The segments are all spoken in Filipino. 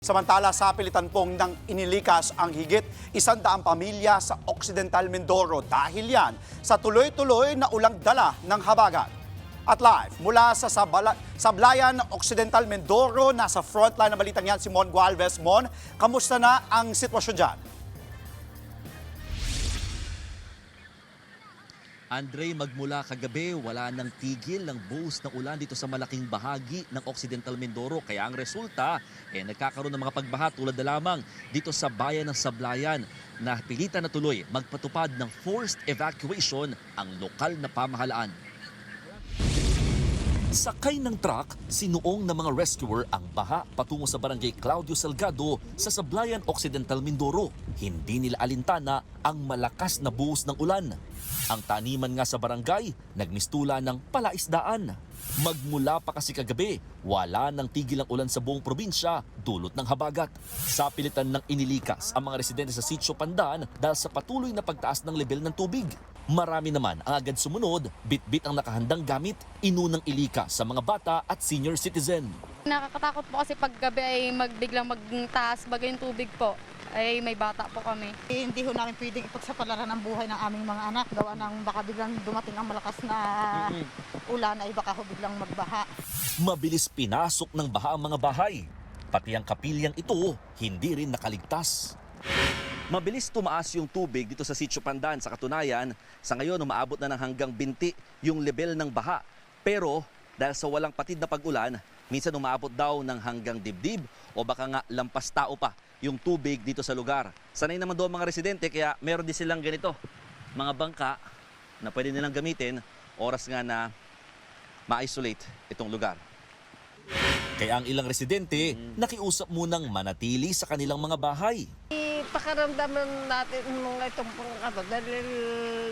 Samantala sa pilitan pong nang inilikas ang higit 100 pamilya sa Occidental Mindoro dahil yan sa tuloy-tuloy na ulang dala ng habagat. At live mula sa Sablayan, Occidental Mindoro, nasa frontline ng balitang yan si Mon Gualvez. Mon, kamusta na ang sitwasyon dyan? Andre, magmula kagabi, wala nang tigil ng buhos ng ulan dito sa malaking bahagi ng Occidental Mindoro. Kaya ang resulta, nagkakaroon ng mga pagbaha tulad na lamang dito sa bayan ng Sablayan na pilitan na tuloy magpatupad ng forced evacuation ang lokal na pamahalaan. Sakay ng truck, sinuong ng mga rescuer ang baha patungo sa barangay Claudio Salgado sa Sablayan, Occidental Mindoro. Hindi nila alintana ang malakas na buhos ng ulan. Ang taniman nga sa barangay, nagmistula ng palaisdaan. Magmula pa kasi kagabi, wala nang tigil ang ulan sa buong probinsya dulot ng habagat. Sa pilitan ng inilikas ang mga residente sa Sitio Pandan dahil sa patuloy na pagtaas ng level ng tubig. Marami naman ang agad sumunod, bit-bit ang nakahandang gamit, inunang ilikas sa mga bata at senior citizen. Nakakatakot po kasi pag gabi ay biglang magtaas bagay yung tubig po. Ay may bata po kami. Hindi ho namin pwedeng ipagsapalaran ang buhay ng aming mga anak. Gawa ng baka biglang dumating ang malakas na ulan ay baka ho biglang magbaha. Mabilis pinasok ng baha ang mga bahay. Pati ang kapilyang ito, hindi rin nakaligtas. Mabilis tumaas yung tubig dito sa Sitio Pandan. Sa katunayan, sa ngayon umaabot na ng hanggang binti yung level ng baha. Pero dahil sa walang patid na pag-ulan, minsan umaabot daw ng hanggang dibdib o baka nga lampas tao pa yung tubig dito sa lugar. Sanay naman doon mga residente kaya meron din silang ganito, mga bangka na pwede nilang gamitin oras nga na ma-isolate itong lugar. Kaya ang ilang residente nakiusap munang manatili sa kanilang mga bahay. Pakaramdaman natin nung itong pangkato dahil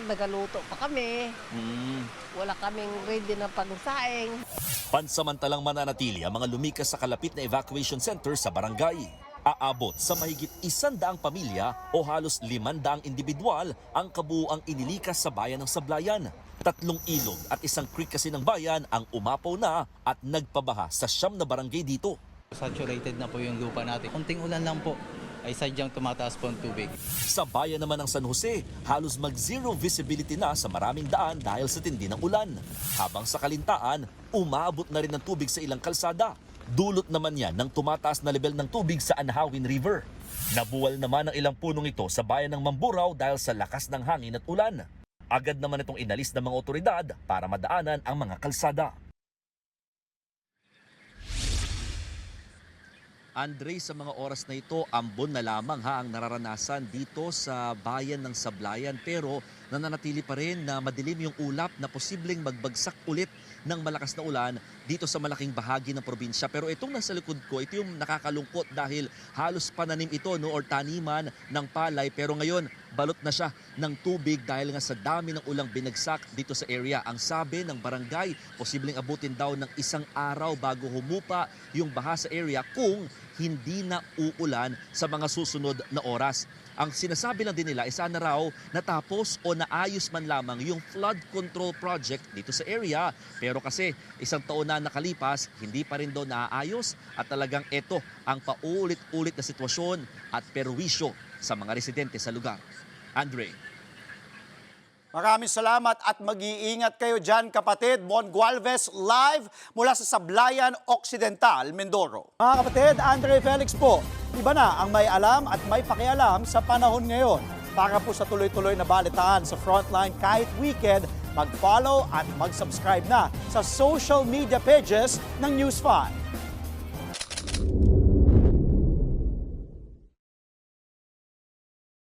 nagaluto pa kami. Wala kaming ready na pagsaing. Pansamantalang mananatili ang mga lumikas sa kalapit na evacuation center sa barangay. Aabot sa mahigit 100 pamilya o halos 500 individual ang kabuuang inilikas sa bayan ng Sablayan. 3 ilog at 1 creek kasi ng bayan ang umapaw na at nagpabaha sa 9 na barangay dito. Saturated na po yung lupa natin. Kunting ulan lang po ay sadyang tumataas po ang tubig. Sa bayan naman ng San Jose, halos mag-zero visibility na sa maraming daan dahil sa tindi ng ulan. Habang sa Kalintaan, umabot na rin ng tubig sa ilang kalsada. Dulot naman yan ng tumataas na level ng tubig sa Anhawin River. Nabuwal naman ang ilang punong ito sa bayan ng Mamburao dahil sa lakas ng hangin at ulan. Agad naman itong inalis ng mga otoridad para madaanan ang mga kalsada. Andre, sa mga oras na ito, ambon na lamang ang nararanasan dito sa bayan ng Sablayan. Pero nananatili pa rin na madilim yung ulap na posibleng magbagsak ulit ng malakas na ulan dito sa malaking bahagi ng probinsya. Pero itong nasa likod ko, ito yung nakakalungkot dahil halos pananim ito or taniman ng palay. Pero ngayon, balot na siya ng tubig dahil nga sa dami ng ulang binagsak dito sa area. Ang sabi ng barangay, posibleng abutin daw ng 1 araw bago humupa yung baha sa area kung hindi na uulan sa mga susunod na oras. Ang sinasabi lang din nila ay sana raw natapos o naayos man lamang yung flood control project dito sa area. Pero kasi 1 taon na nakalipas, hindi pa rin daw naayos at talagang ito ang paulit-ulit na sitwasyon at perwisyo sa mga residente sa lugar. Andre. Maraming salamat at mag-iingat kayo dyan, kapatid. Mon Gualvez, live mula sa Sablayan, Occidental, Mindoro. Mga kapatid, Andre Felix po. Iba na ang may alam at may pakialam sa panahon ngayon. Para po sa tuloy-tuloy na balitaan sa Frontline kahit weekend, mag-follow at mag-subscribe na sa social media pages ng News 5.